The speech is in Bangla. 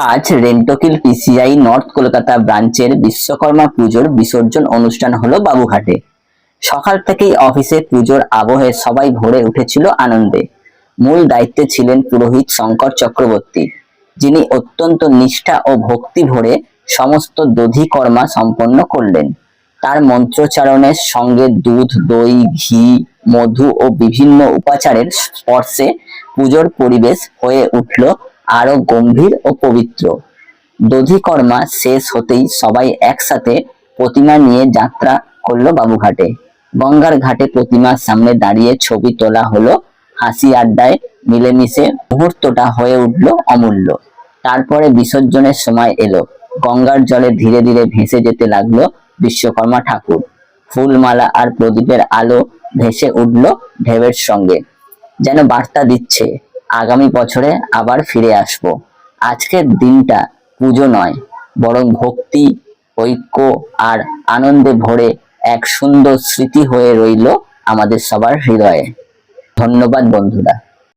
আজ রেন্টকিল পিসিআই নর্থ কলকাতা ব্রাঞ্চের বিশ্বকর্মা পুজোর বিসর্জন অনুষ্ঠান হলো বাবুঘাটে। সকাল থেকেই অফিসে পুজোর আবহে সবাই ভরে উঠেছিল আনন্দে। মূল দায়িত্বে ছিলেন পুরোহিত শঙ্কর চক্রবর্তী, যিনি অত্যন্ত নিষ্ঠা ও ভক্তি ভরে সমস্ত দধিকর্মা সম্পন্ন করলেন। তার মন্ত্রোচ্চারণের সঙ্গে দুধ, দই, ঘি, মধু ও বিভিন্ন উপাচারের স্পর্শে পুজোর পরিবেশ হয়ে উঠল আরো গম্ভীর ও পবিত্র। দধিকর্মা শেষ হতেই সবাই একসাথে প্রতিমা নিয়ে যাত্রা করলো বাবুঘাটে। গঙ্গার ঘাটে প্রতিমার সামনে দাঁড়িয়ে ছবি তোলা হলো, হাসি আড্ডায় মিলেমিশে মুহূর্তটা হয়ে উঠল অমূল্য। তারপরে বিসর্জনের সময় এলো। গঙ্গার জলে ধীরে ধীরে ভেসে যেতে লাগলো বিশ্বকর্মা ঠাকুর। ফুলমালা আর প্রদীপের আলো ভেসে উঠল ঢেউয়ের সঙ্গে, যেন বার্তা দিচ্ছে আগামী বছরে আবার ফিরে আসব। আজকের দিনটা পুজো নয়, বরং ভক্তি, ঐক্য আর আনন্দে ভরে এক সুন্দর স্মৃতি হয়ে রইল আমাদের সবার হৃদয়ে। ধন্যবাদ বন্ধুরা।